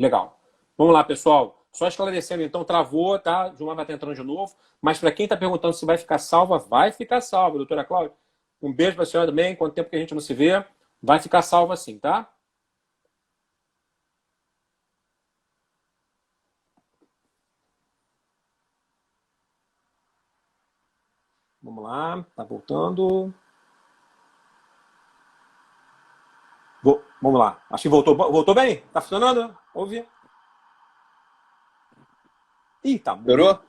Legal. Vamos lá, pessoal. Só esclarecendo, então, travou, tá? Gilmar vai estar entrando de novo. Mas para quem está perguntando se vai ficar salva, vai ficar salva, doutora Cláudia. Um beijo para a senhora também. Quanto tempo que a gente não se vê, vai ficar salva sim, tá? Vamos lá, tá voltando. Vamos lá. Acho que voltou. Voltou bem? Tá funcionando? Ouvi. Ih, tá muito. Melhorou?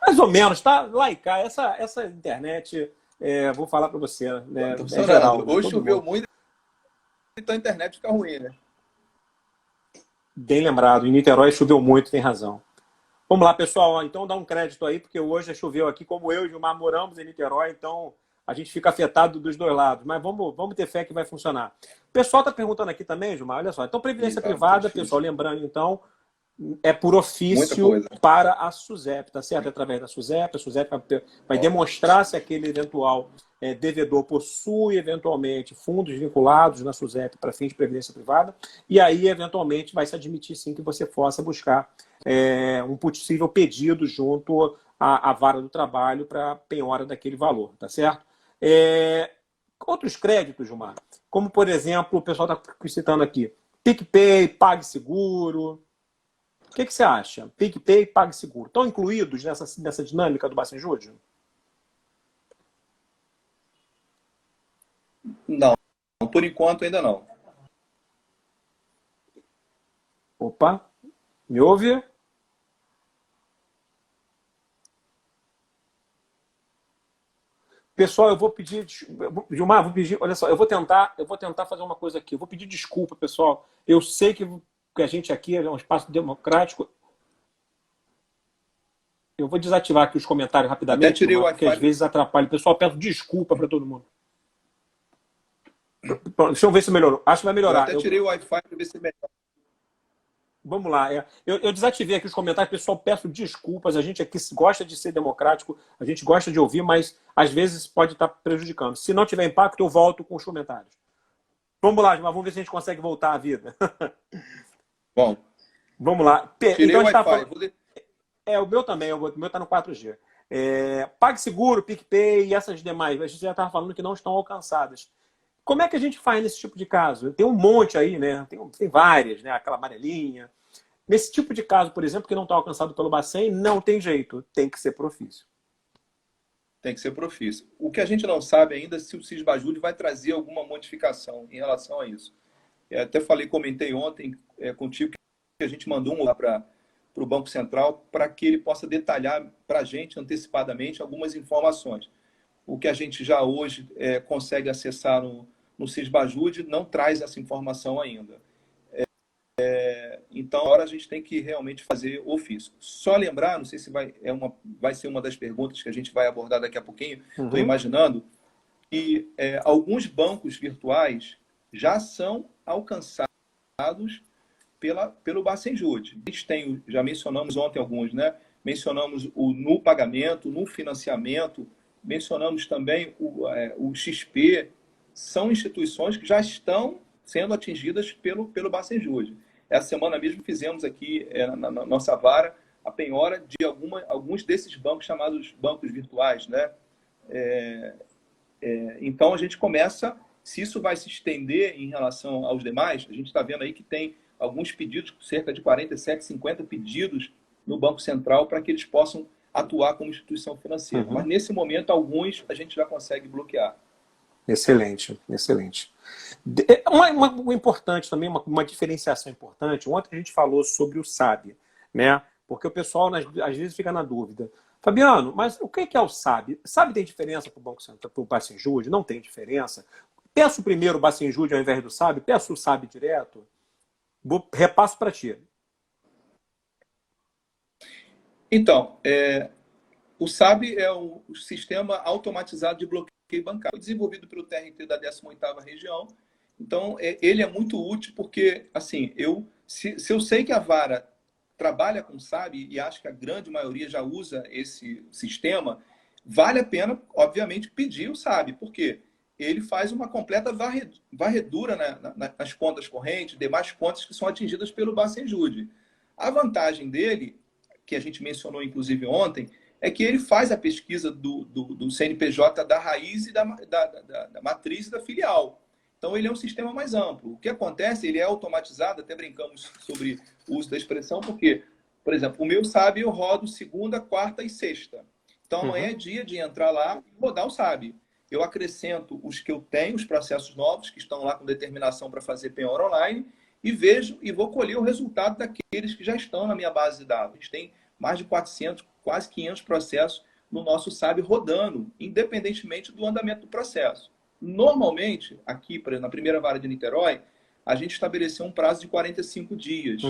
Mais ou menos, tá? Lá e cá. Essa internet, vou falar para você, né? Tá É geral, funcionando. de Hoje todo choveu mundo. muito, então a internet fica ruim, né? Bem lembrado. Em Niterói choveu muito, tem razão. Vamos lá, pessoal. Então dá um crédito aí, porque hoje choveu aqui, como eu e o Gilmar moramos em Niterói, então a gente fica afetado dos dois lados. Mas vamos ter fé que vai funcionar. O pessoal está perguntando aqui também, Gilmar, olha só. Então, previdência Tá privada, difícil. pessoal, lembrando, então, é por Muita ofício coisa. para a SUSEP, tá certo? Através da SUSEP, a SUSEP vai demonstrar se aquele eventual devedor possui, eventualmente, fundos vinculados na SUSEP para fins de previdência privada, e aí, eventualmente, vai se admitir, sim, que você possa buscar um possível pedido junto à vara do trabalho para penhora daquele valor, tá certo? Outros créditos, Gilmar, como, por exemplo, o pessoal está citando aqui, PicPay, PagSeguro. O que você acha? PicPay e PagSeguro estão incluídos nessa dinâmica do Bacenjude? Não, por enquanto ainda não. Opa, me ouve? Pessoal, eu vou pedir, Gilmar, vou pedir, olha só, eu vou tentar fazer uma coisa aqui. Eu vou pedir desculpa, pessoal. Eu sei que a gente aqui é um espaço democrático. Eu vou desativar aqui os comentários Até rapidamente, tirei o Gilmar, porque às Wi-Fi. vezes atrapalha. Pessoal, peço desculpa para todo mundo. Deixa eu ver se melhorou. Acho que vai Eu melhorar. até tirei o Wi-Fi para ver se melhora. Vamos lá. Eu desativei aqui os comentários, pessoal, peço desculpas. A gente aqui gosta de ser democrático, a gente gosta de ouvir, mas às vezes pode estar prejudicando. Se não tiver impacto, eu volto com os comentários. Vamos lá, Gilmar, vamos ver se a gente consegue voltar à vida. Bom, Vamos lá. tirei Então o a gente está Wi-Fi. falando. O meu também, o meu está no 4G. PagSeguro, PicPay e essas demais, a gente já estava falando que não estão alcançadas. Como é que a gente faz nesse tipo de caso? Tem um monte aí, né? Tem várias, né? Aquela amarelinha. Nesse tipo de caso, por exemplo, que não está alcançado pelo Bacen, não tem jeito, tem que ser por ofício. Tem que ser profício. O que a gente não sabe ainda é se o Cisbajude vai trazer alguma modificação em relação a isso. Eu até comentei ontem contigo que a gente mandou um lá para o Banco Central para que ele possa detalhar para a gente antecipadamente algumas informações. O que a gente já hoje consegue acessar no Cisbajude não traz essa informação ainda. Então, agora a gente tem que realmente fazer ofício. Só lembrar, não sei se vai ser uma das perguntas que a gente vai abordar daqui a pouquinho, estou imaginando, que alguns bancos virtuais já são alcançados pelo Bacenjude. A gente tem, já mencionamos ontem alguns, né? Mencionamos o no pagamento, no financiamento, mencionamos também o XP. São instituições que já estão sendo atingidas pelo Bacenjude. Essa semana mesmo fizemos aqui na nossa vara a penhora de alguns desses bancos chamados bancos virtuais, né? Então a gente começa, se isso vai se estender em relação aos demais, a gente está vendo aí que tem alguns pedidos, cerca de 47, 50 pedidos no Banco Central para que eles possam atuar como instituição financeira. Mas nesse momento, alguns a gente já consegue bloquear. Excelente, excelente. Uma importante também, uma diferenciação importante. Ontem a gente falou sobre o SAB, né? Porque o pessoal às vezes fica na dúvida. Fabiano, mas o que é o SAB? SAB tem diferença para o Banco Central, para o Bacenjude? Não tem diferença. Peço primeiro o Bacenjude ao invés do SAB? Peço o SAB direto? Repasso para ti. Então, o SAB é o Sistema Automatizado de Bloqueio Bancário, desenvolvido pelo TRT da 18ª Região. Então, ele é muito útil porque, assim, se eu sei que a vara trabalha com SAB, e acho que a grande maioria já usa esse sistema, vale a pena, obviamente, pedir o SAB. Por quê? ele faz uma completa varredura nas contas correntes, demais contas que são atingidas pelo Bacenjude. A vantagem dele, que a gente mencionou inclusive ontem, é que ele faz a pesquisa do CNPJ da raiz e da matriz e da filial. Então, ele é um sistema mais amplo. O que acontece, ele é automatizado, até brincamos sobre o uso da expressão, porque, por exemplo, o meu SAB eu rodo segunda, quarta e sexta. Então, amanhã é dia de entrar lá e rodar o SAB. Eu acrescento os que eu tenho, os processos novos, que estão lá com determinação para fazer penhora online, e vejo e vou colher o resultado daqueles que já estão na minha base de dados. A gente tem mais de 400, quase 500 processos no nosso SAB rodando, independentemente do andamento do processo. Normalmente, aqui, por exemplo, na primeira vara de Niterói, a gente estabeleceu um prazo de 45 dias.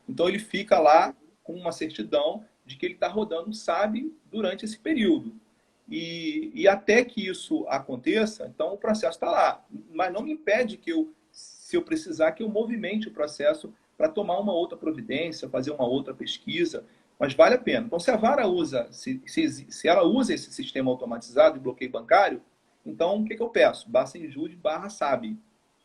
Então, ele fica lá com uma certidão de que ele está rodando o SAB durante esse período. E até que isso aconteça, então o processo está lá. Mas não me impede que se eu precisar, que eu movimente o processo para tomar uma outra providência, fazer uma outra pesquisa. Mas vale a pena. Então, se a vara usa, se ela usa esse sistema automatizado de bloqueio bancário, então o que eu peço? Bacenjude/SAB.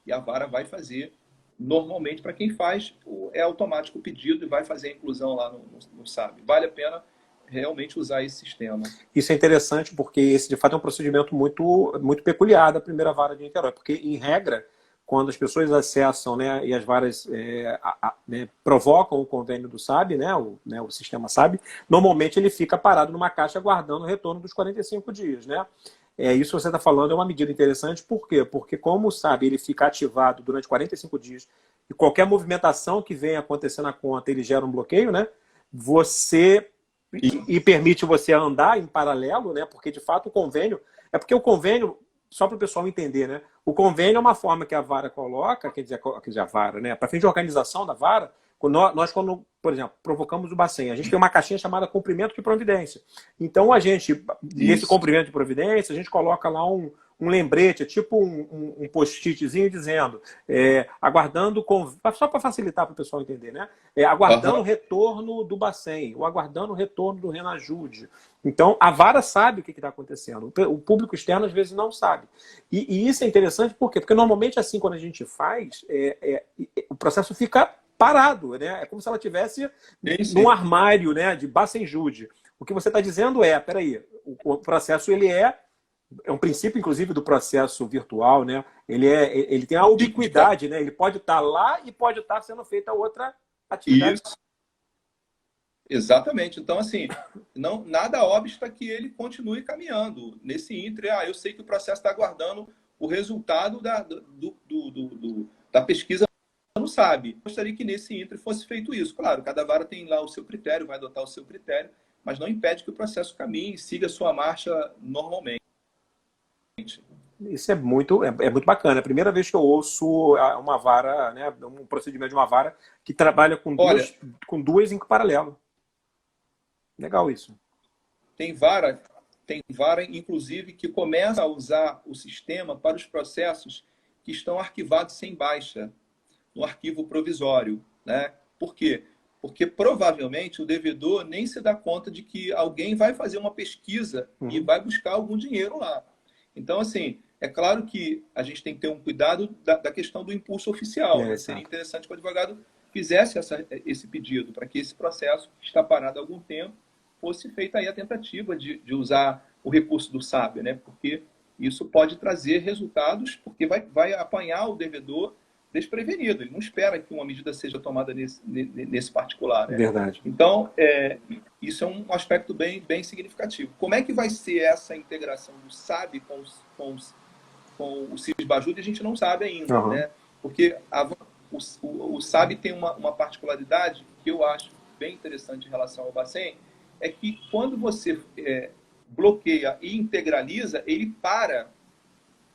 E a vara vai fazer, normalmente, para quem faz, é automático o pedido e vai fazer a inclusão lá no SAB. Vale a pena realmente usar esse sistema. Isso é interessante porque esse, de fato, é um procedimento muito peculiar da primeira vara de Niterói, porque, em regra, quando as pessoas acessam, né, e as varas né, provocam o convênio do SAB, né, o sistema SAB, normalmente ele fica parado numa caixa aguardando o retorno dos 45 dias. Né? Isso que você está falando é uma medida interessante, por quê? Porque como o SAB ele fica ativado durante 45 dias e qualquer movimentação que venha acontecer na conta, ele gera um bloqueio, né? E permite você andar em paralelo, né? Porque, de fato, o convênio... É porque o convênio, só para o pessoal entender, né? O convênio é uma forma que a vara coloca, quer dizer a vara, né? Para fim de organização da vara, nós, quando, por exemplo, provocamos o Bacen, a gente tem uma caixinha chamada cumprimento de providência. Então, a gente, nesse cumprimento de providência, a gente coloca lá um lembrete, tipo um post-itzinho dizendo, aguardando, só para facilitar para o pessoal entender, né? Aguardando o retorno do Bacen, ou aguardando o retorno do Renajude. Então, a vara sabe o que está acontecendo. O público externo, às vezes, não sabe. E isso é interessante, por quê? Porque, normalmente, assim, quando a gente faz, o processo fica parado, né? É como se ela estivesse num armário, né, de Bacenjude. O que você está dizendo peraí, o processo, ele é um princípio, inclusive, do processo virtual, né? Ele tem a ubiquidade, né? Ele pode estar lá e pode estar sendo feita outra atividade. Isso. Exatamente. Então, assim, nada obsta que ele continue caminhando. Nesse ínterim, eu sei que o processo está aguardando o resultado da pesquisa no SAB. Gostaria que nesse ínterim fosse feito isso. Claro, cada vara tem lá o seu critério, vai adotar o seu critério, mas não impede que o processo caminhe e siga a sua marcha normalmente. Isso é muito bacana. É a primeira vez que eu ouço uma vara, né, um procedimento de uma vara que trabalha com duas em paralelo. Legal isso. Tem vara, inclusive, que começa a usar o sistema para os processos que estão arquivados sem baixa, no arquivo provisório. Né? Por quê? Porque provavelmente o devedor nem se dá conta de que alguém vai fazer uma pesquisa e vai buscar algum dinheiro lá. Então, assim, é claro que a gente tem que ter um cuidado da questão do impulso oficial. Seria interessante que o advogado fizesse esse pedido para que esse processo, que está parado há algum tempo, fosse feita aí a tentativa de usar o recurso do SAB, né? Porque isso pode trazer resultados, porque vai apanhar o devedor desprevenido. Ele não espera que uma medida seja tomada nesse particular. Né? Verdade. Então, isso é um aspecto bem significativo. Como é que vai ser essa integração do SAB com o Cisbajude? A gente não sabe ainda, né? Porque o SAB tem uma particularidade que eu acho bem interessante em relação ao Bacen, é que quando você bloqueia e integraliza, ele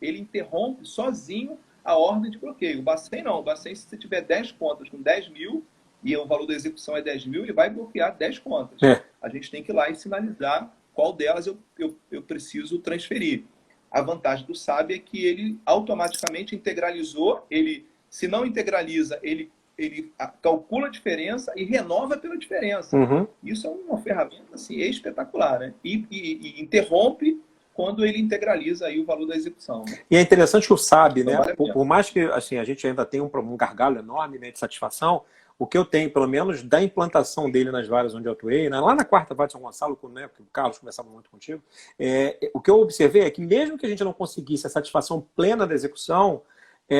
interrompe sozinho a ordem de bloqueio. O Bacen não. O Bacen, se você tiver 10 contas com 10 mil e o valor da execução é 10 mil, ele vai bloquear 10 contas. A gente tem que ir lá e sinalizar qual delas eu preciso transferir. A vantagem do SAB é que ele automaticamente integralizou. Se não integraliza, ele calcula a diferença e renova pela diferença. Isso é uma ferramenta assim, espetacular. Né? E interrompe quando ele integraliza aí o valor da execução. E é interessante que o SAB, Então, né, vale a pena. por mais que assim, a gente ainda tenha um gargalo enorme, né, de satisfação, o que eu tenho, pelo menos, da implantação dele nas várias onde eu atuei, né, lá na quarta Vale de São Gonçalo, né, porque o Carlos conversava muito contigo, o que eu observei é que mesmo que a gente não conseguisse a satisfação plena da execução,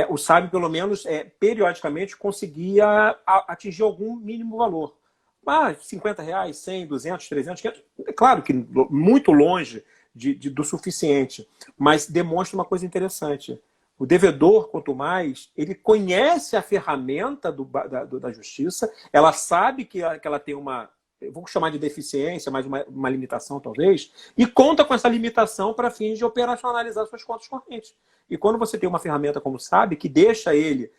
o SAB, pelo menos, periodicamente conseguia atingir algum mínimo valor. R$ 50, 100, 200, 300, 500, é claro que muito longe do suficiente, mas demonstra uma coisa interessante. O devedor, quanto mais, ele conhece a ferramenta da justiça, ela sabe que ela tem uma, eu vou chamar de deficiência, mas uma limitação talvez, e conta com essa limitação para fins de operacionalizar suas contas correntes. E quando você tem uma ferramenta como SAB, que deixa ele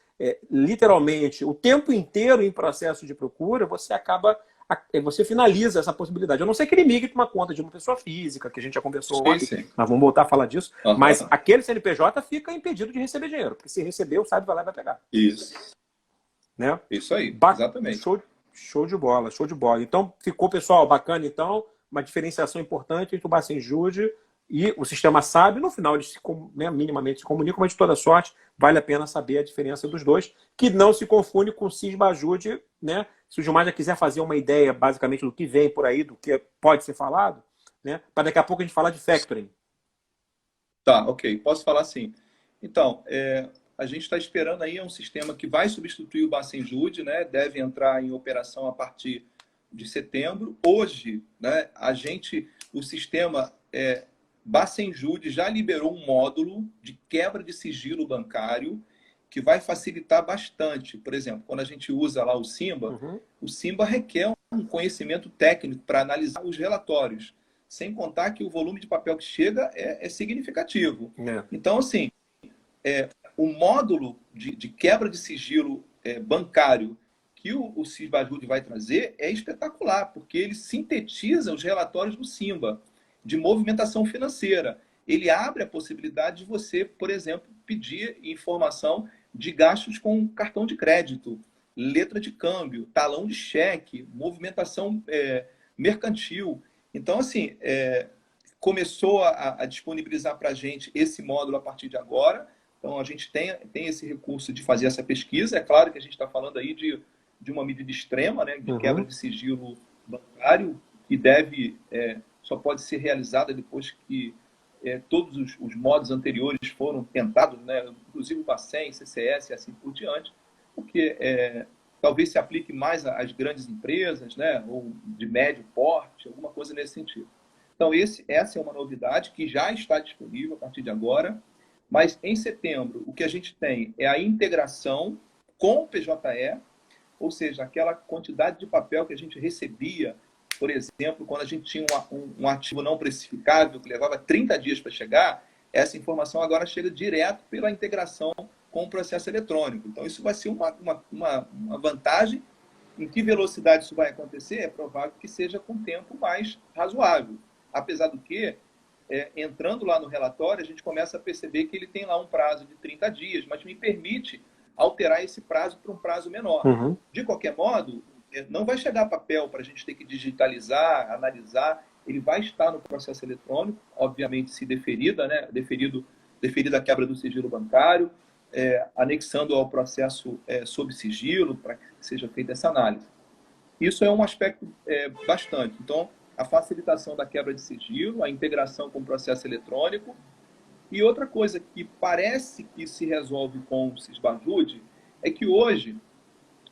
literalmente o tempo inteiro em processo de procura, você finaliza essa possibilidade. A não ser que ele migre para uma conta de uma pessoa física, que a gente já conversou ontem, Sim. nós vamos voltar a falar disso, mas aquele CNPJ fica impedido de receber dinheiro, porque se receber, o SAB vai lá e vai pegar. Isso. Né? Isso aí, exatamente. Show de bola, show de bola. Então, ficou, pessoal, bacana, então, uma diferenciação importante entre o Bacenjude e o sistema SAB. No final, eles minimamente se comunicam, mas de toda sorte, vale a pena saber a diferença dos dois, que não se confunde com o Sisbajude, né? Se o Gilmar já quiser fazer uma ideia, basicamente, do que vem por aí, do que pode ser falado, né? Para daqui a pouco a gente falar de factoring. Tá, ok. Posso falar sim. Então, a gente está esperando aí um sistema que vai substituir o Bacenjude, né? Deve entrar em operação a partir de setembro. Hoje, né, o sistema Bacenjude já liberou um módulo de quebra de sigilo bancário que vai facilitar bastante. Por exemplo, quando a gente usa lá o Simba, o Simba requer um conhecimento técnico para analisar os relatórios, sem contar que o volume de papel que chega é significativo. Então, assim, o módulo de quebra de sigilo bancário que o Sisbajude vai trazer é espetacular, porque ele sintetiza os relatórios do Simba de movimentação financeira. Ele abre a possibilidade de você, por exemplo, pedir informação de gastos com cartão de crédito, letra de câmbio, talão de cheque, movimentação mercantil. Então, assim, começou a disponibilizar para a gente esse módulo a partir de agora. Então, a gente tem esse recurso de fazer essa pesquisa. É claro que a gente está falando aí de uma medida extrema, né, de quebra de sigilo bancário, que só pode ser realizada depois que todos os modos anteriores foram tentados, né, inclusive o Bacen, CCS e assim por diante, porque talvez se aplique mais às grandes empresas, né, ou de médio porte, alguma coisa nesse sentido. Então, essa é uma novidade que já está disponível a partir de agora, mas em setembro o que a gente tem é a integração com o PJE, ou seja, aquela quantidade de papel que a gente recebia, por exemplo, quando a gente tinha um ativo não precificável que levava 30 dias para chegar, essa informação agora chega direto pela integração com o processo eletrônico. Então, isso vai ser uma vantagem. Em que velocidade isso vai acontecer? É provável que seja com tempo mais razoável. Apesar do que, entrando lá no relatório, a gente começa a perceber que ele tem lá um prazo de 30 dias, mas me permite alterar esse prazo para um prazo menor. De qualquer modo, não vai chegar papel para a gente ter que digitalizar, analisar. Ele vai estar no processo eletrônico, obviamente se deferida, né? Deferida a quebra do sigilo bancário, anexando ao processo sob sigilo para que seja feita essa análise. Isso é um aspecto bastante. Então, a facilitação da quebra de sigilo, a integração com o processo eletrônico. E outra coisa que parece que se resolve com o Sisbajude é que hoje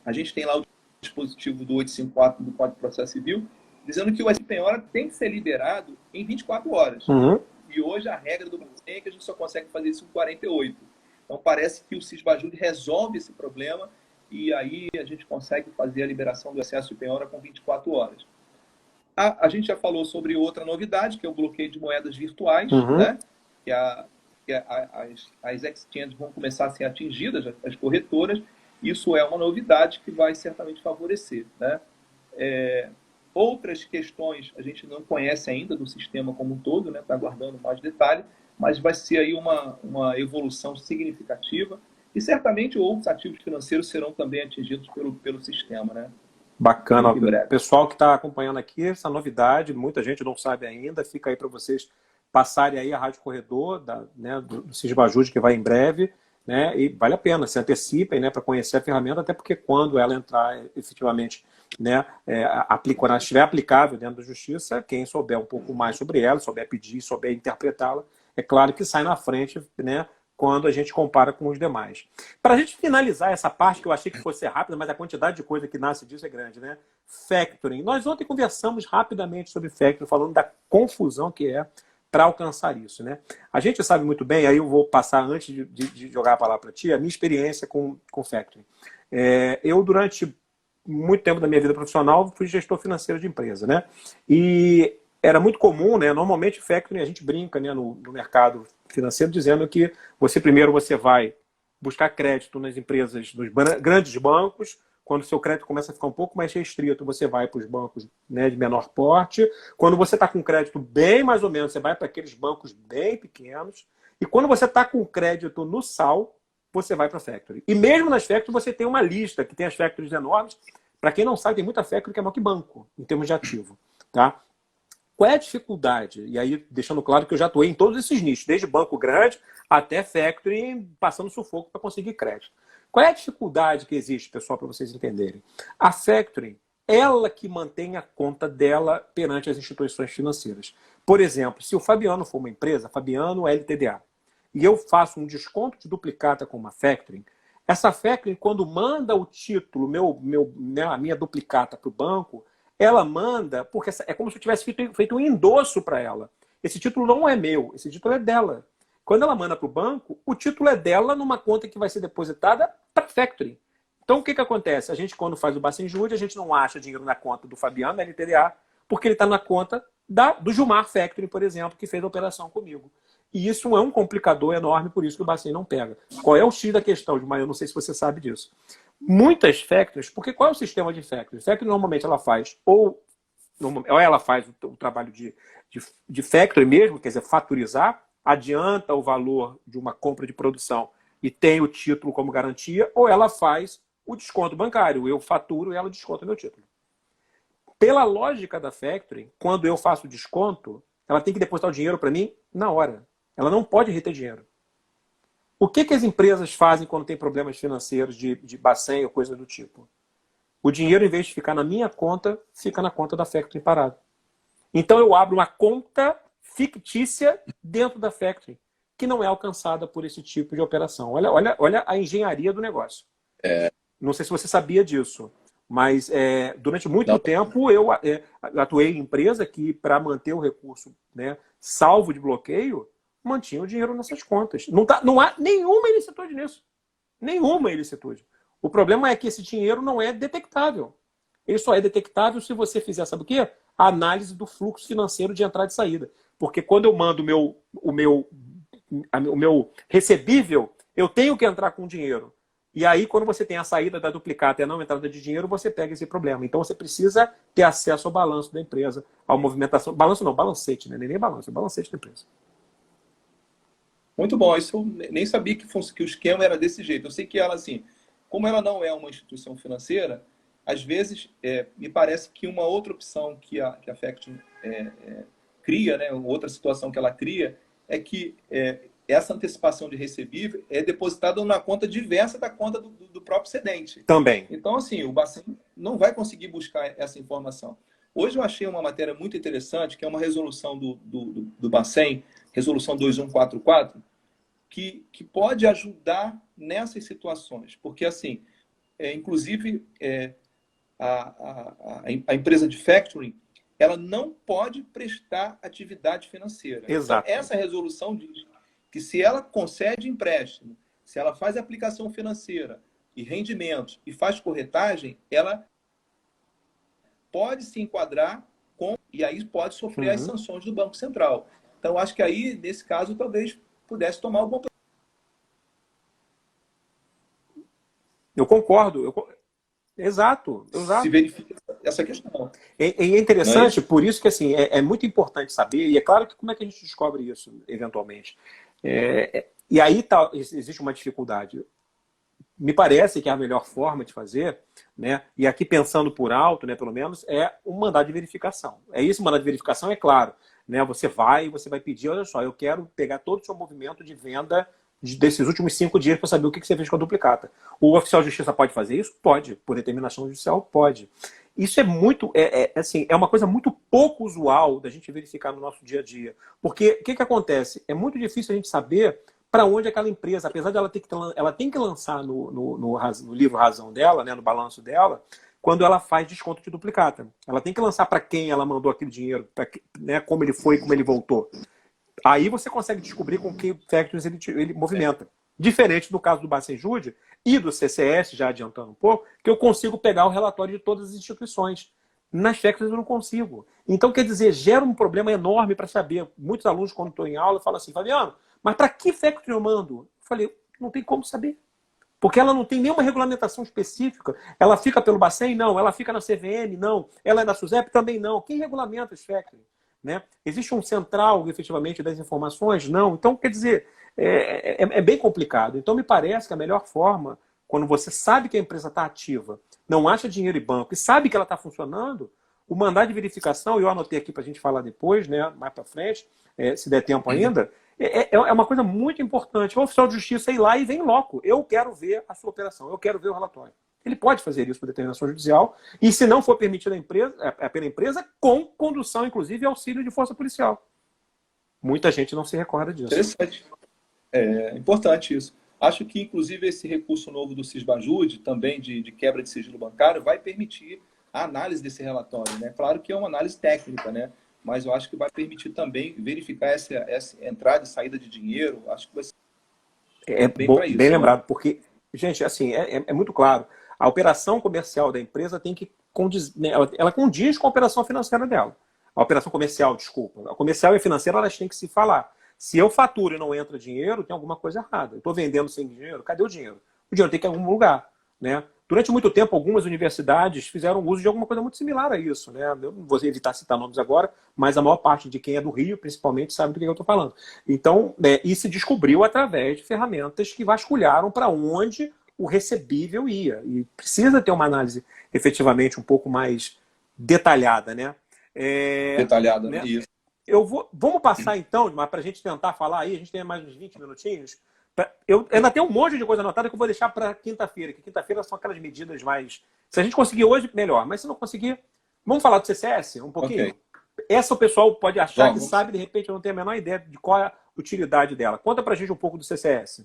a gente tem lá o dispositivo do 854 do Código de Processo Civil, dizendo que o penhora tem que ser liberado em 24 horas. E hoje a regra do Bacen é que a gente só consegue fazer isso em 48. Então parece que o Sisbajude resolve esse problema e aí a gente consegue fazer a liberação do excesso de penhora com 24 horas. A gente já falou sobre outra novidade, que é o bloqueio de moedas virtuais, né? Que as exchanges vão começar a ser atingidas, as corretoras. Isso é uma novidade que vai certamente favorecer, né? Outras questões a gente não conhece ainda do sistema como um todo, né? Está aguardando mais detalhe, mas vai ser aí uma evolução significativa e certamente outros ativos financeiros serão também atingidos pelo sistema, né? Bacana. Pessoal que está acompanhando aqui, essa novidade, muita gente não sabe ainda, fica aí para vocês passarem aí a Rádio Corredor, né, do Sisbajude, que vai em breve, né, e vale a pena, se antecipem, né, para conhecer a ferramenta, até porque quando ela entrar efetivamente, né, quando ela estiver aplicável dentro da Justiça, quem souber um pouco mais sobre ela, souber pedir, souber interpretá-la, é claro que sai na frente, né, quando a gente compara com os demais. Para a gente finalizar essa parte, que eu achei que fosse rápida, mas a quantidade de coisa que nasce disso é grande, né? Factoring. Nós ontem conversamos rapidamente sobre factoring, falando da confusão que é para alcançar isso, né? A gente sabe muito bem, aí eu vou passar, antes de jogar a palavra para ti, a minha experiência com factoring. Eu, durante muito tempo da minha vida profissional, fui gestor financeiro de empresa, né? E era muito comum, né? Normalmente factoring, a gente brinca, né, no mercado financeiro, dizendo que primeiro você vai buscar crédito nas empresas, nos grandes bancos. Quando o seu crédito começa a ficar um pouco mais restrito, você vai para os bancos, né, de menor porte. Quando você está com crédito bem mais ou menos, você vai para aqueles bancos bem pequenos. E quando você está com crédito no sal, você vai para a factory. E mesmo nas factories você tem uma lista, que tem as factories enormes. Para quem não sabe, tem muita factory que é maior que banco, em termos de ativo. Tá? Qual é a dificuldade? E aí, deixando claro que eu já atuei em todos esses nichos, desde banco grande até factory, passando sufoco para conseguir crédito. Qual é a dificuldade que existe, pessoal, para vocês entenderem? A factoring, ela que mantém a conta dela perante as instituições financeiras. Por exemplo, se o Fabiano for uma empresa, Fabiano LTDA, e eu faço um desconto de duplicata com uma factoring, essa factoring, quando manda o título, a minha duplicata para o banco, ela manda, porque é como se eu tivesse feito um endosso para ela. Esse título não é meu, esse título é dela. Quando ela manda para o banco, o título é dela numa conta que vai ser depositada para a factoring. Então, o que acontece? A gente, quando faz o Bacenjude, a gente não acha dinheiro na conta do Fabiano, da LTDA, porque ele está na conta do Gilmar Factoring, por exemplo, que fez a operação comigo. E isso é um complicador enorme, por isso que o Bacen não pega. Qual é o X da questão, Gilmar? Eu não sei se você sabe disso. Muitas factories, porque qual é o sistema de factoring? Factoring, normalmente, ela faz ou ela faz o trabalho de factoring mesmo, quer dizer, faturizar, adianta o valor de uma compra de produção e tem o título como garantia, ou ela faz o desconto bancário. Eu faturo e ela desconta meu título. Pela lógica da factoring, quando eu faço o desconto, ela tem que depositar o dinheiro para mim na hora. Ela não pode reter dinheiro. O que as empresas fazem quando tem problemas financeiros de Bacen ou coisa do tipo? O dinheiro, em vez de ficar na minha conta, fica na conta da factoring parado. Então eu abro uma conta fictícia dentro da factoring, que não é alcançada por esse tipo de operação. Olha a engenharia do negócio. Não sei se você sabia disso, mas durante muito tempo eu atuei em empresa que, para manter o recurso, né, salvo de bloqueio, mantinha o dinheiro nessas contas. Não há nenhuma ilicitude nisso. Nenhuma ilicitude. O problema é que esse dinheiro não é detectável. Ele só é detectável se você fizer, sabe o quê? A análise do fluxo financeiro de entrada e saída. Porque quando eu mando o meu recebível, eu tenho que entrar com dinheiro. E aí, quando você tem a saída da duplicata e a não entrada de dinheiro, você pega esse problema. Então, você precisa ter acesso ao balanço da empresa, à movimentação. Balanço não, balancete, né? Nem balanço, é balancete da empresa. Muito bom. Isso eu nem sabia que o esquema era desse jeito. Eu sei que ela, assim, como ela não é uma instituição financeira, às vezes, me parece que uma outra opção que a Factoring cria, né, outra situação que ela cria, é que essa antecipação de recebível é depositada na conta diversa da conta do próprio cedente. Também. Então, assim, o Bacen não vai conseguir buscar essa informação. Hoje eu achei uma matéria muito interessante, que é uma resolução do Bacen, resolução 2144, que pode ajudar nessas situações. Porque, assim, inclusive, a empresa de factoring, ela não pode prestar atividade financeira. Exato. Então, essa resolução diz que se ela concede empréstimo, se ela faz aplicação financeira e rendimentos e faz corretagem, ela pode se enquadrar e aí pode sofrer as sanções do Banco Central. Então, acho que aí, nesse caso, talvez pudesse tomar alguma... Eu concordo. Exato. Se verifica essa questão. É interessante, por isso que assim, é muito importante saber, e é claro que como é que a gente descobre isso, eventualmente. E aí existe uma dificuldade. Me parece que a melhor forma de fazer, né, e aqui pensando por alto, né, pelo menos, é um mandado de verificação. Esse mandado de verificação, é claro, né? Você vai pedir, olha só, eu quero pegar todo o seu movimento de venda desses últimos 5 dias para saber o que você fez com a duplicata. O oficial de justiça pode fazer isso? Pode. Por determinação judicial, pode. Isso é muito, assim, é uma coisa muito pouco usual da gente verificar no nosso dia a dia. Porque o que acontece? É muito difícil a gente saber para onde aquela empresa, apesar de ela tem que lançar no livro Razão dela, né, no balanço dela, quando ela faz desconto de duplicata. Ela tem que lançar para quem ela mandou aquele dinheiro, né, como ele foi, como ele voltou. Aí você consegue descobrir com que factors ele movimenta. Diferente do caso do Bacenjude e do CCS, já adiantando um pouco, que eu consigo pegar o relatório de todas as instituições. Nas factors eu não consigo. Então, quer dizer, gera um problema enorme para saber. Muitos alunos, quando estou em aula, falam assim, Fabiano, mas para que factor eu mando? Eu falei, não tem como saber. Porque ela não tem nenhuma regulamentação específica. Ela fica pelo Bacen? Não. Ela fica na CVM? Não. Ela é da SUSEP? Também não. Quem regulamenta esse factor? Né? Existe um central, efetivamente, das informações? Não. Então, quer dizer, é bem complicado. Então, me parece que a melhor forma, quando você sabe que a empresa está ativa, não acha dinheiro em banco e sabe que ela está funcionando, o mandado de verificação, eu anotei aqui para a gente falar depois, né, mais para frente, se der tempo ainda, é uma coisa muito importante. O oficial de justiça ir lá e vem loco. Eu quero ver a sua operação, eu quero ver o relatório. Ele pode fazer isso por determinação judicial, e se não for permitido pela empresa, com condução, inclusive, e auxílio de força policial. Muita gente não se recorda disso. Interessante. É importante isso. Acho que, inclusive, esse recurso novo do Cisbajude, também de quebra de sigilo bancário, vai permitir a análise desse relatório. Né? Claro que é uma análise técnica, né? Mas eu acho que vai permitir também verificar essa entrada e saída de dinheiro. Acho que vai ser bem lembrado, porque, gente, assim, é muito claro. A operação comercial da empresa tem que condiz, né, ela condiz com a operação financeira dela. A operação comercial, desculpa. A comercial e a financeira, elas têm que se falar. Se eu faturo e não entra dinheiro, tem alguma coisa errada. Eu estou vendendo sem dinheiro, cadê o dinheiro? O dinheiro tem que ir em algum lugar. Né? Durante muito tempo, algumas universidades fizeram uso de alguma coisa muito similar a isso. Né? Eu não vou evitar citar nomes agora, mas a maior parte de quem é do Rio, principalmente, sabe do que eu estou falando. Então, isso se descobriu através de ferramentas que vasculharam para onde o recebível ia. E precisa ter uma análise efetivamente um pouco mais detalhada. Né? detalhada, né? Isso. Vamos passar então, mas para a gente tentar falar aí, a gente tem mais uns 20 minutinhos. Eu ainda tenho um monte de coisa anotada que eu vou deixar para quinta-feira, que quinta-feira são aquelas medidas mais... Se a gente conseguir hoje, melhor. Mas se não conseguir, vamos falar do CCS um pouquinho? Okay. Essa o pessoal pode achar que sabe, de repente eu não tenho a menor ideia de qual é a utilidade dela. Conta para a gente um pouco do CCS.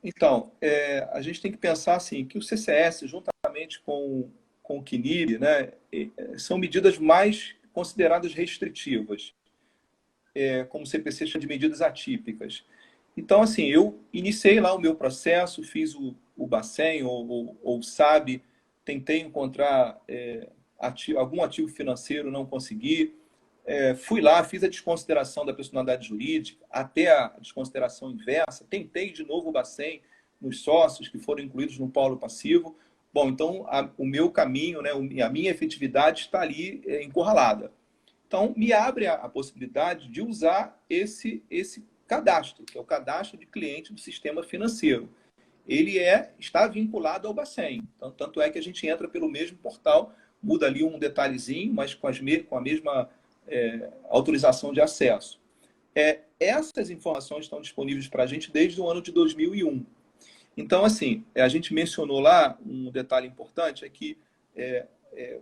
Então, a gente tem que pensar assim, que o CCS, juntamente com o CNIB, né, são medidas mais consideradas restritivas, como o CPC chama de medidas atípicas. Então, assim, eu iniciei lá o meu processo, fiz o Bacen ou o SAB, tentei encontrar algum ativo financeiro, não consegui. Fui lá, fiz a desconsideração da personalidade jurídica, até a desconsideração inversa, tentei de novo o Bacen nos sócios que foram incluídos no polo passivo. Bom, então o meu caminho, né, a minha efetividade está ali encurralada. Então, me abre a possibilidade de usar esse cadastro, que é o cadastro de cliente do sistema financeiro. Ele está vinculado ao Bacen. Então, tanto é que a gente entra pelo mesmo portal, muda ali um detalhezinho, mas com a mesma autorização de acesso. Essas informações estão disponíveis para a gente desde o ano de 2001. Então, assim, a gente mencionou lá, um detalhe importante é que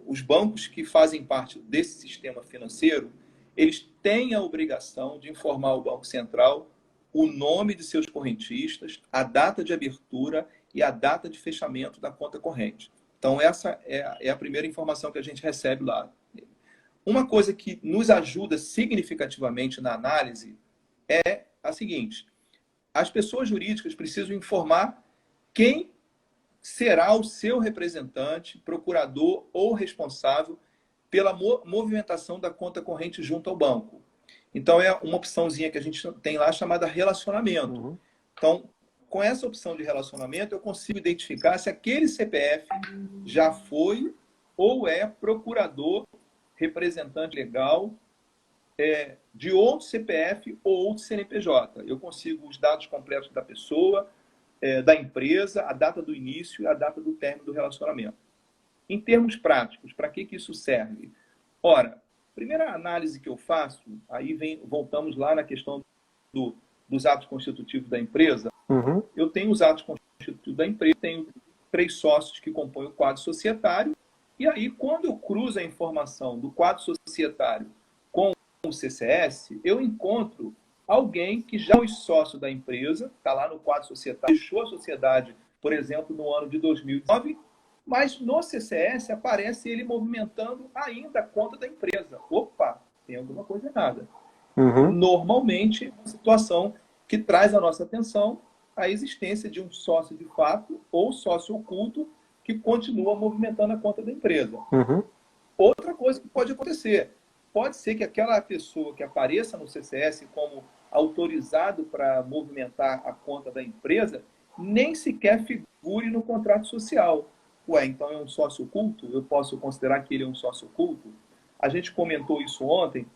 os bancos que fazem parte desse sistema financeiro, eles têm a obrigação de informar ao Banco Central o nome de seus correntistas, a data de abertura e a data de fechamento da conta corrente. Então, essa é a primeira informação que a gente recebe lá. Uma coisa que nos ajuda significativamente na análise é a seguinte: as pessoas jurídicas precisam informar quem será o seu representante, procurador ou responsável pela movimentação da conta corrente junto ao banco. Então, é uma opçãozinha que a gente tem lá chamada relacionamento. Uhum. Então, com essa opção de relacionamento, eu consigo identificar se aquele CPF já foi ou é procurador, representante legal de outro CPF ou outro CNPJ. Eu consigo os dados completos da pessoa, da empresa, a data do início e a data do término do relacionamento. Em termos práticos, para que isso serve? Ora, Primeira análise que eu faço, voltamos lá na questão dos atos constitutivos da empresa. Uhum. Eu tenho os atos constitutivos da empresa, tenho 3 sócios que compõem o quadro societário, e aí, quando eu cruzo a informação do quadro societário com o CCS, eu encontro alguém que já é sócio da empresa, está lá no quadro societário, deixou a sociedade, por exemplo, no ano de 2009, mas no CCS aparece ele movimentando ainda a conta da empresa. Opa, tem alguma coisa errada. Uhum. Normalmente, uma situação que traz à nossa atenção a existência de um sócio de fato ou sócio oculto que continua movimentando a conta da empresa. Uhum. Outra coisa que pode acontecer, pode ser que aquela pessoa que apareça no CCS como autorizado para movimentar a conta da empresa nem sequer figure no contrato social. Ué, então é um sócio oculto? Eu posso considerar que ele é um sócio oculto? A gente comentou isso ontem.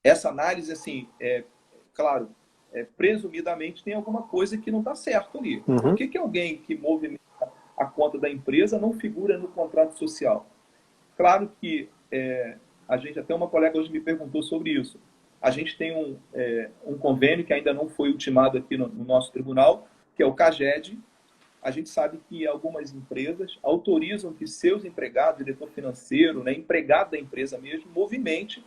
Essa análise, assim, claro, presumidamente tem alguma coisa que não está certo ali. Uhum. Por que alguém que movimenta a conta da empresa não figura no contrato social? Claro que a gente, até uma colega hoje me perguntou sobre isso. A gente tem um convênio que ainda não foi ultimado aqui no nosso tribunal, que é o CAGED. A gente sabe que algumas empresas autorizam que seus empregados, diretor financeiro, né, empregado da empresa mesmo, movimente,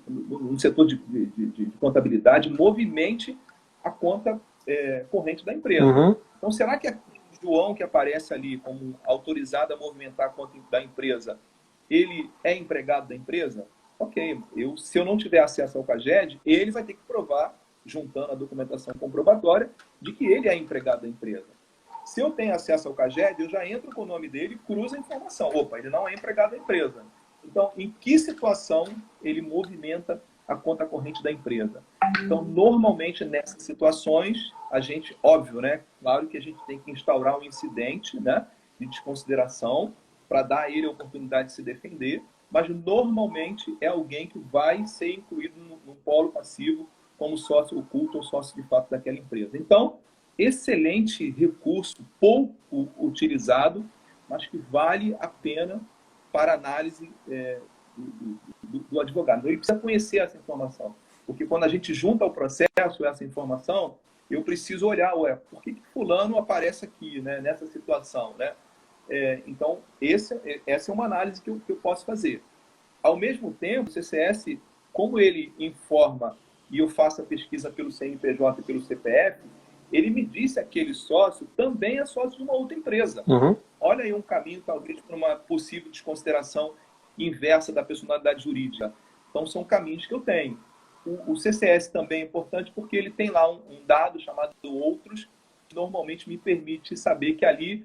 no setor de contabilidade, movimente a conta corrente da empresa. Uhum. Então, será que João, que aparece ali como autorizado a movimentar a conta da empresa, ele é empregado da empresa? Ok, se eu não tiver acesso ao CAGED, ele vai ter que provar, juntando a documentação comprobatória, de que ele é empregado da empresa. Se eu tenho acesso ao CAGED, eu já entro com o nome dele e cruzo a informação. Opa, ele não é empregado da empresa. Então, em que situação ele movimenta a conta corrente da empresa? Então, normalmente, nessas situações, a gente, óbvio, né? Claro que a gente tem que instaurar um incidente, né, de desconsideração para dar a ele a oportunidade de se defender, mas normalmente é alguém que vai ser incluído no polo passivo como sócio oculto ou sócio de fato daquela empresa. Então, excelente recurso, pouco utilizado, mas que vale a pena para análise do advogado. Ele precisa conhecer essa informação, porque quando a gente junta ao processo essa informação, eu preciso olhar, por que fulano aparece aqui, né, nessa situação, né? Então, essa é uma análise que eu posso fazer. Ao mesmo tempo, o CCS, como ele informa, e eu faço a pesquisa pelo CNPJ e pelo CPF, ele me disse que aquele sócio também é sócio de uma outra empresa. Uhum. Olha aí um caminho, talvez, para uma possível desconsideração inversa da personalidade jurídica. Então, são caminhos que eu tenho. O CCS também é importante porque ele tem lá um dado chamado outros, que normalmente me permite saber que ali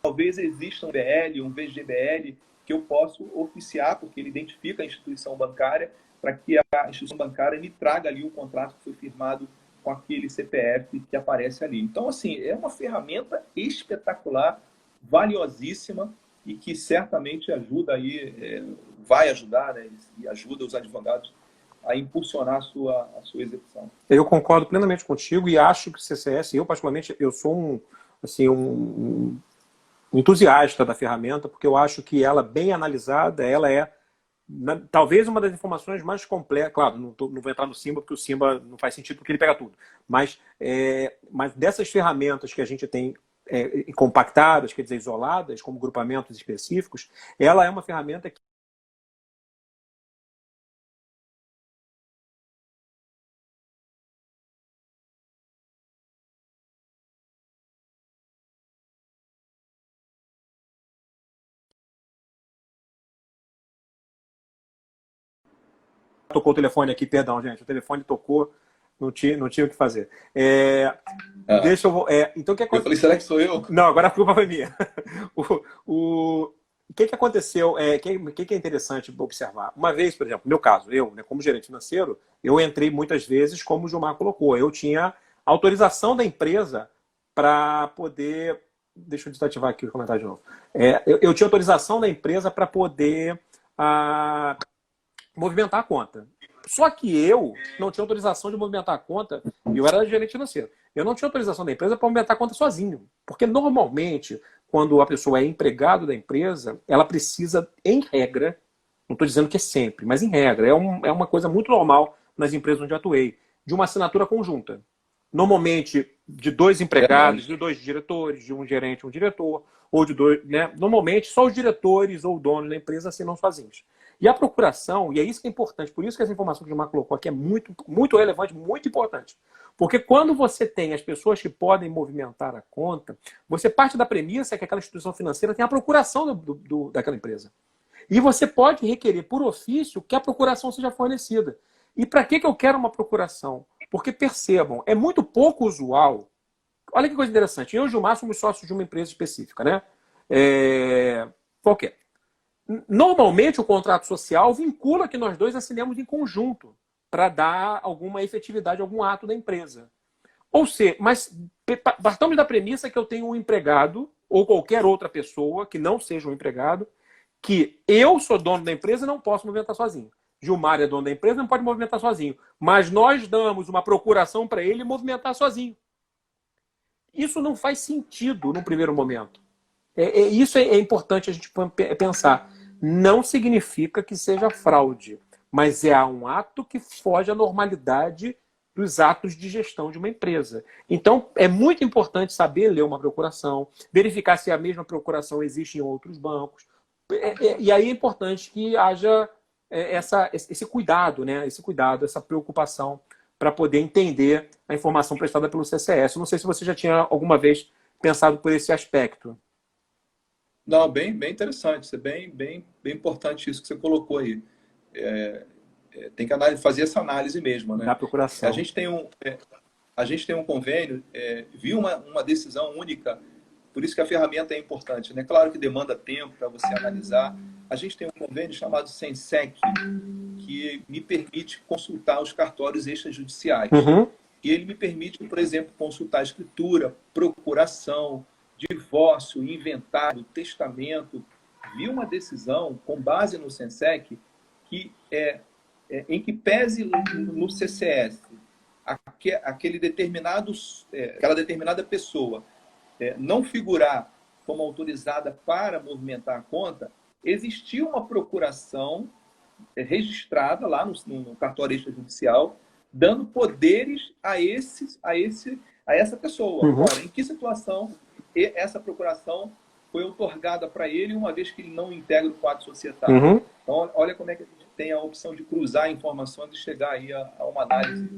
talvez exista um BL, um VGBL, que eu posso oficiar, porque ele identifica a instituição bancária, para que a instituição bancária me traga ali o contrato que foi firmado com aquele CPF que aparece ali. Então, assim, é uma ferramenta espetacular, valiosíssima e que certamente ajuda aí, vai ajudar, né, e ajuda os advogados a impulsionar a sua execução. Eu concordo plenamente contigo e acho que o CCS, eu particularmente, eu sou um entusiasta da ferramenta, porque eu acho que ela, bem analisada, ela é talvez uma das informações mais completas. Claro, não vou entrar no Simba, porque o Simba não faz sentido, porque ele pega tudo. Mas dessas ferramentas que a gente tem compactadas, quer dizer, isoladas, como grupamentos específicos, ela é uma ferramenta que tocou o telefone aqui, perdão, gente. O telefone tocou, não tinha o que fazer. Deixa eu... então, o que aconteceu? Eu falei, será que sou eu? Não, agora a culpa foi minha. O que aconteceu? O que é interessante observar? Uma vez, por exemplo, no meu caso, eu, né, como gerente financeiro, eu entrei muitas vezes, como o Gilmar colocou, eu tinha autorização da empresa para poder... Deixa eu desativar aqui o comentário de novo. Eu tinha autorização da empresa para poder... movimentar a conta. Só que eu não tinha autorização de movimentar a conta, e eu era gerente financeiro. Eu não tinha autorização da empresa para movimentar a conta sozinho. Porque normalmente, quando a pessoa é empregado da empresa, ela precisa, em regra, não estou dizendo que é sempre, mas em regra, é uma coisa muito normal nas empresas onde eu atuei, de uma assinatura conjunta. Normalmente de 2 empregados, Verdade. de 2 diretores, de um gerente e um diretor, ou de 2, né? Normalmente só os diretores ou donos da empresa assinam sozinhos. E a procuração, e é isso que é importante, por isso que essa informação que o Gilmar colocou aqui é muito, muito relevante, muito importante. Porque quando você tem as pessoas que podem movimentar a conta, você parte da premissa que aquela instituição financeira tem a procuração daquela empresa. E você pode requerer por ofício que a procuração seja fornecida. E para que eu quero uma procuração? Porque percebam, é muito pouco usual. Olha que coisa interessante. Eu e o Gilmar somos sócios de uma empresa específica, né? Qualquer. Normalmente o contrato social vincula que nós dois assinemos em conjunto para dar alguma efetividade a algum ato da empresa. Ou seja, mas partamos da premissa que eu tenho um empregado ou qualquer outra pessoa que não seja um empregado, que eu sou dono da empresa e não posso movimentar sozinho. Gilmar é dono da empresa, não pode movimentar sozinho. Mas nós damos uma procuração para ele movimentar sozinho. Isso não faz sentido no primeiro momento. Isso é importante a gente pensar. Não significa que seja fraude, mas é um ato que foge à normalidade dos atos de gestão de uma empresa. Então, é muito importante saber ler uma procuração, verificar se a mesma procuração existe em outros bancos. E aí é importante que haja esse cuidado, né? Esse cuidado, essa preocupação para poder entender a informação prestada pelo CCS. Eu não sei se você já tinha alguma vez pensado por esse aspecto. Não, bem interessante. Isso é bem importante isso que você colocou aí. Tem que fazer essa análise mesmo, né? Da procuração. A gente tem um convênio, viu uma decisão única, por isso que a ferramenta é importante, né? Claro que demanda tempo para você analisar. A gente tem um convênio chamado Sensec, que me permite consultar os cartórios extrajudiciais. Uhum. E ele me permite, por exemplo, consultar escritura, procuração, divórcio, inventário, testamento. Vi uma decisão com base no Sensec em que pese no CCS aquela determinada pessoa não figurar como autorizada para movimentar a conta, existiu uma procuração registrada lá no cartório extrajudicial, dando poderes a essa pessoa. Uhum. Agora, em que situação essa procuração foi otorgada para ele, uma vez que ele não integra o quadro societário? Uhum. Então, olha como é que a gente tem a opção de cruzar informações e chegar aí a uma análise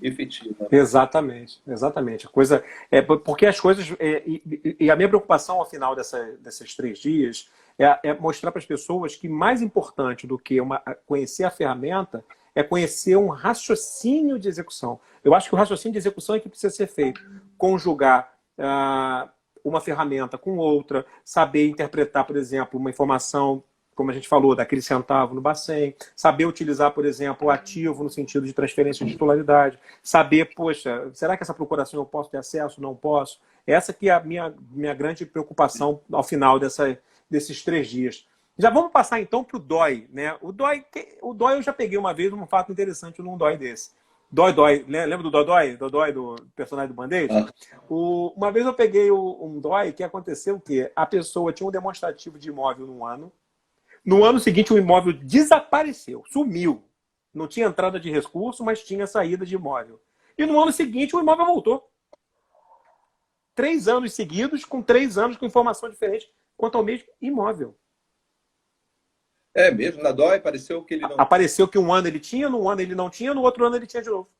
efetiva. Exatamente. A coisa porque as coisas e a minha preocupação ao final desses 3 dias é mostrar para as pessoas que mais importante do que conhecer a ferramenta é conhecer um raciocínio de execução. Eu acho que o raciocínio de execução é que precisa ser feito. Conjugar uma ferramenta com outra, saber interpretar, por exemplo, uma informação, como a gente falou, daquele centavo no Bacen, saber utilizar, por exemplo, o ativo no sentido de transferência de titularidade, saber, poxa, será que essa procuração eu posso ter acesso? Não posso? Essa que é a minha grande preocupação ao final desses 3 dias. Já vamos passar então para o DOI, né? O DOI eu já peguei uma vez um fato interessante num DOI desse. Dói. Lembra do Dodói? Dodói, do personagem do Band-Aid? Uma vez eu peguei um Dói que aconteceu o quê? A pessoa tinha um demonstrativo de imóvel num ano. No ano seguinte, o imóvel desapareceu, sumiu. Não tinha entrada de recurso, mas tinha saída de imóvel. E no ano seguinte, o imóvel voltou. 3 anos seguidos, com 3 anos com informação diferente quanto ao mesmo imóvel. É mesmo, na DOI apareceu que ele não... Apareceu que um ano ele tinha, no ano ele não tinha, no outro ano ele tinha de novo.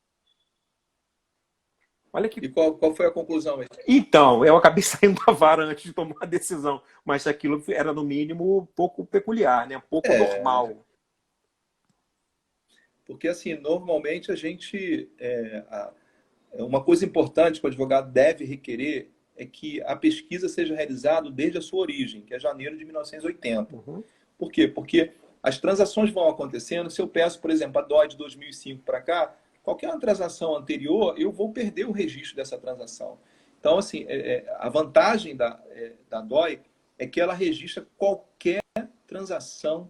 Olha que... E qual foi a conclusão aí? Então, eu acabei saindo da vara antes de tomar a decisão, mas aquilo era, no mínimo, um pouco peculiar, né? Um pouco normal. Porque, assim, normalmente a gente... uma coisa importante que o advogado deve requerer é que a pesquisa seja realizada desde a sua origem, que é janeiro de 1980. Uhum. Por quê? Porque as transações vão acontecendo. Se eu peço, por exemplo, a DOI de 2005 para cá, qualquer uma transação anterior, eu vou perder o registro dessa transação. Então, assim, a vantagem da DOI é que ela registra qualquer transação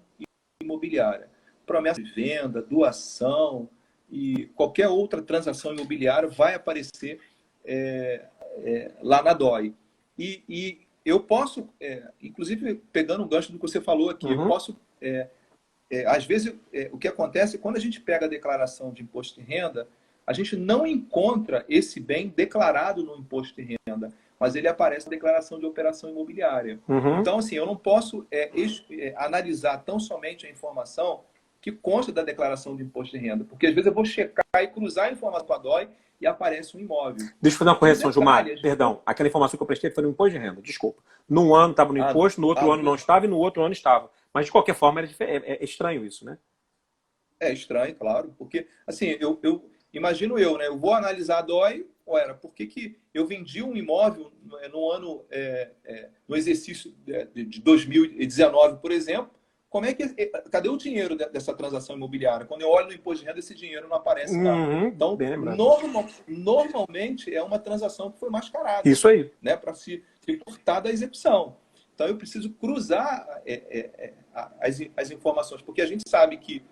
imobiliária. Promessa de venda, doação e qualquer outra transação imobiliária vai aparecer lá na DOI. E eu posso, inclusive, pegando o gancho do que você falou aqui, eu posso às vezes, o que acontece é quando a gente pega a declaração de imposto de renda, a gente não encontra esse bem declarado no imposto de renda, mas ele aparece na declaração de operação imobiliária. Uhum. Então, assim, eu não posso analisar tão somente a informação que consta da declaração de imposto de renda, porque às vezes eu vou checar e cruzar a informação com a DOI e aparece um imóvel. Deixa eu fazer uma correção, Gilmar. Perdão, aquela informação que eu prestei foi no imposto de renda, desculpa. Num ano estava no imposto, no outro ano não estava e no outro ano estava. Mas, de qualquer forma, é estranho isso, né? É estranho, claro, porque, assim, imagino né? Eu vou analisar a DOI, por que eu vendi um imóvel no ano, no exercício de 2019, por exemplo, cadê o dinheiro dessa transação imobiliária? Quando eu olho no imposto de renda, esse dinheiro não aparece lá. Então, normalmente é uma transação que foi mascarada. Isso aí. Né, para se cortar da execução. Então, eu preciso cruzar as informações, porque a gente sabe que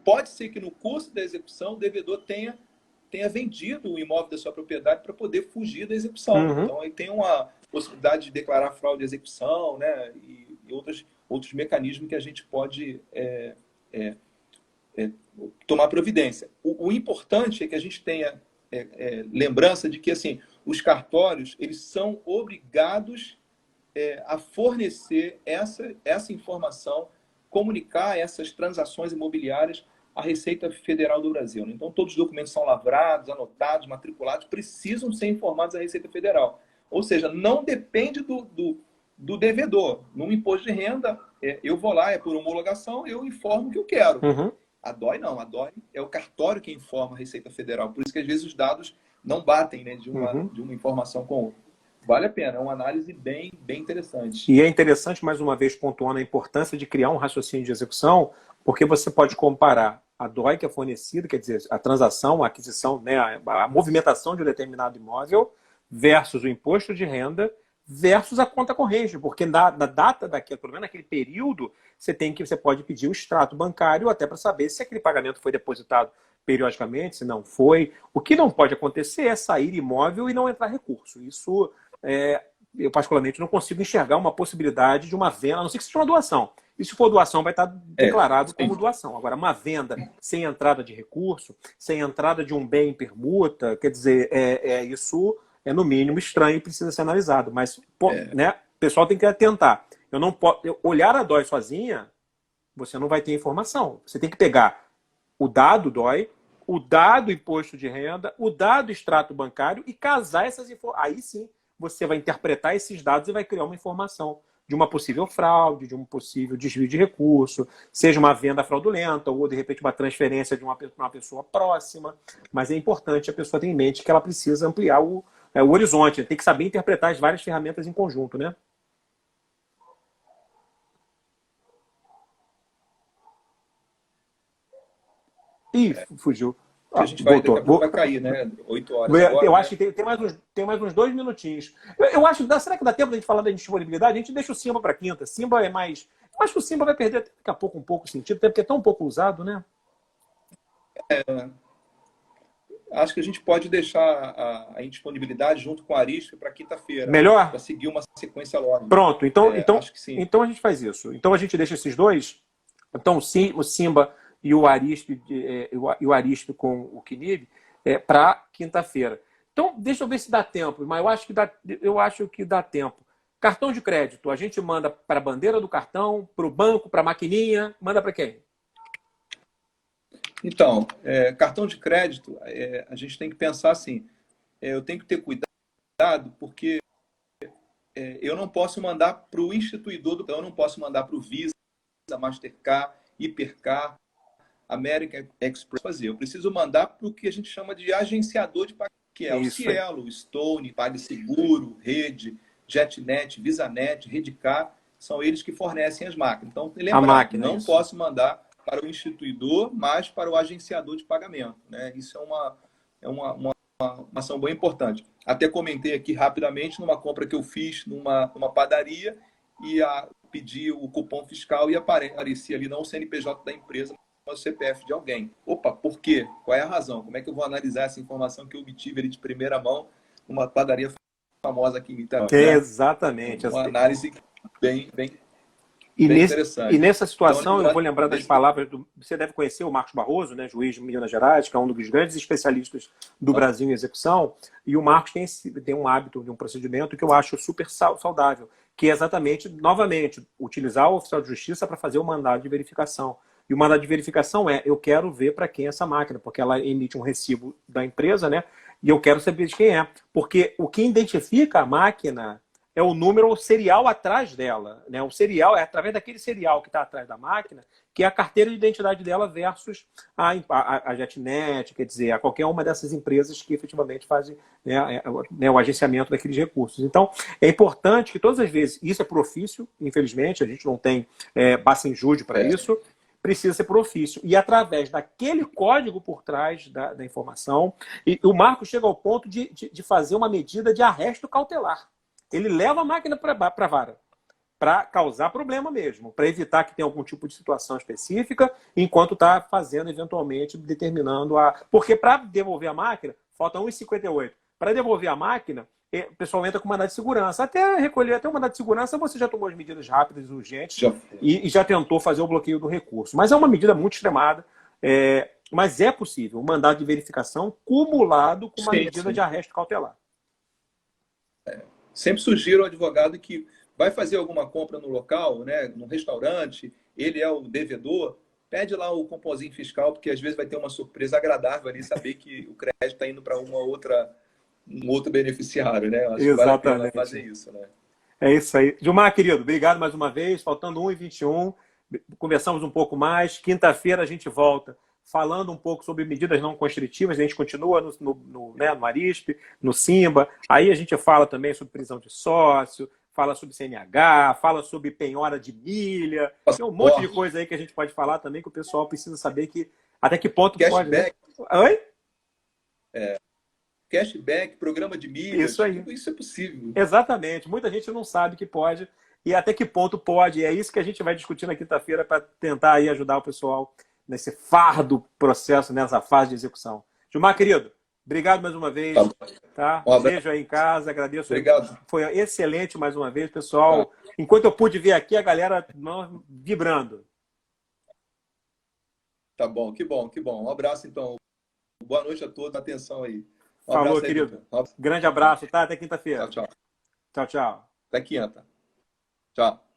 pode ser que no curso da execução o devedor tenha vendido o imóvel da sua propriedade para poder fugir da execução. Uhum. Então, aí tem uma possibilidade de declarar fraude de execução, né, e outros mecanismos que a gente pode tomar providência. O importante é que a gente tenha lembrança de que assim, os cartórios eles são obrigados a fornecer essa informação, comunicar essas transações imobiliárias à Receita Federal do Brasil. Então, todos os documentos são lavrados, anotados, matriculados, precisam ser informados à Receita Federal. Ou seja, não depende do devedor. No imposto de renda, eu vou lá, por homologação, eu informo o que eu quero. Uhum. A DOI não, a DOI é o cartório que informa a Receita Federal. Por isso que às vezes os dados não batem, né, de uma informação com outra. Vale a pena, é uma análise bem interessante. E é interessante, mais uma vez, pontuando a importância de criar um raciocínio de execução, porque você pode comparar a DOI que é fornecida, quer dizer, a transação, a aquisição, né, a movimentação de um determinado imóvel, versus o imposto de renda, versus a conta corrente, porque na data daquele, pelo menos naquele período, você pode pedir o extrato bancário até para saber se aquele pagamento foi depositado periodicamente, se não foi. O que não pode acontecer é sair imóvel e não entrar recurso. Isso, eu particularmente não consigo enxergar uma possibilidade de uma venda, a não ser que seja uma doação. E se for doação, vai estar declarado como doação. Agora, uma venda sem entrada de recurso, sem entrada de um bem em permuta, quer dizer, isso é no mínimo estranho e precisa ser analisado. Mas né, o pessoal tem que atentar. Eu não posso olhar a DOI sozinha, você não vai ter informação. Você tem que pegar o dado DOI, o dado imposto de renda, o dado extrato bancário e casar essas informações. Aí sim você vai interpretar esses dados e vai criar uma informação de uma possível fraude, de um possível desvio de recurso, seja uma venda fraudulenta ou, de repente, uma transferência de uma pessoa próxima. Mas é importante a pessoa ter em mente que ela precisa ampliar o horizonte. Tem que saber interpretar as várias ferramentas em conjunto, né? Ih, fugiu. A gente vai cair, né? 8 horas agora, eu acho que tem mais uns 2 minutinhos. Eu acho, será que dá tempo de a gente falar da disponibilidade? A gente deixa o Simba para quinta. Simba é mais... Eu acho que o Simba vai perder daqui a pouco um pouco o sentido, até porque é tão pouco usado, né? Acho que a gente pode deixar a indisponibilidade junto com a Arisco para quinta-feira. Melhor? Para seguir uma sequência lógica. Pronto, acho que sim. Então a gente faz isso. Então a gente deixa esses dois. Então o Simba e o Arisco com o Quinib para quinta-feira. Então, deixa eu ver se dá tempo, mas eu acho que dá tempo. Cartão de crédito, a gente manda para a bandeira do cartão, para o banco, para a maquininha, manda para quem? Então, cartão de crédito, a gente tem que pensar assim, eu tenho que ter cuidado, porque eu não posso mandar para o instituidor, eu não posso mandar para o Visa, Mastercard, Hipercar, American Express fazer. Eu preciso mandar para o que a gente chama de agenciador de pagamento, que é o Cielo, Stone, PagSeguro, Rede, JetNet, VisaNet, Redcar, são eles que fornecem as máquinas. Então, lembrando, não posso mandar para o instituidor, mas para o agenciador de pagamento. Né? Isso é uma ação bem importante. Até comentei aqui rapidamente numa compra que eu fiz numa padaria e pedi o cupom fiscal e aparecia ali não o CNPJ da empresa, mas o CPF de alguém. Opa, por quê? Qual é a razão? Como é que eu vou analisar essa informação que eu obtive ali de primeira mão numa padaria famosa aqui em Itaquera? Exatamente. Uma análise bem E, Bem nesse, interessante. e nessa situação, Então, eu vou lembrar das palavras do... Você deve conhecer o Marcos Barroso, né, juiz de Minas Gerais, que é um dos grandes especialistas do Brasil em execução. E o Marcos tem um hábito, um procedimento que eu acho super saudável, que é exatamente, novamente, utilizar o oficial de justiça para fazer o mandado de verificação. E o mandado de verificação eu quero ver para quem é essa máquina, porque ela emite um recibo da empresa, né? E eu quero saber de quem é. Porque o que identifica a máquina é o número ou serial atrás dela. Né? O serial é através daquele serial que está atrás da máquina, que é a carteira de identidade dela versus a JetNet, quer dizer, a qualquer uma dessas empresas que efetivamente fazem, né, o agenciamento daqueles recursos. Então, é importante que todas as vezes, isso é por ofício, infelizmente, a gente não tem base em júri para isso, precisa ser por ofício. E através daquele código por trás da informação, e o Marco chega ao ponto de fazer uma medida de arresto cautelar. Ele leva a máquina para a vara, para causar problema mesmo, para evitar que tenha algum tipo de situação específica, enquanto está fazendo, eventualmente, determinando a... Porque para devolver a máquina, falta 1,58. Para devolver a máquina, o pessoal entra com mandado de segurança. Até recolher até o mandado de segurança, você já tomou as medidas rápidas e urgentes e já tentou fazer o bloqueio do recurso. Mas é uma medida muito extremada, mas é possível um mandado de verificação cumulado com uma medida de arresto cautelar. Sempre sugiro ao advogado que vai fazer alguma compra no local, né, num restaurante, ele é o devedor, pede lá o composinho fiscal, porque às vezes vai ter uma surpresa agradável ali, saber que o crédito está indo para um outro beneficiário, né? Acho que vale a pena fazer isso, né? É isso aí. Gilmar, querido, obrigado mais uma vez. Faltando 1h21, conversamos um pouco mais. Quinta-feira a gente volta falando um pouco sobre medidas não constritivas. A gente continua no Arisp, no Simba. Aí a gente fala também sobre prisão de sócio, fala sobre CNH, fala sobre penhora de milha. Tem um monte de coisa aí que a gente pode falar também, que o pessoal precisa saber até que ponto pode... Né? Oi? Cashback, programa de milhas, isso aí. Tudo isso é possível. Exatamente. Muita gente não sabe que pode e até que ponto pode. E é isso que a gente vai discutir na quinta-feira para tentar aí ajudar o pessoal nesse fardo processo, nessa fase de execução. Gilmar, querido, obrigado mais uma vez. Tá? Beijo aí em casa, agradeço. Obrigado. Foi excelente mais uma vez, pessoal. Enquanto eu pude ver aqui, a galera vibrando. Tá bom, que bom, que bom. Um abraço, então. Boa noite a todos, atenção aí. Um Falou, abraço aí, querido. Grande abraço, tá? Até quinta-feira. Tchau, tchau. Tchau, tchau. Até quinta. Tchau.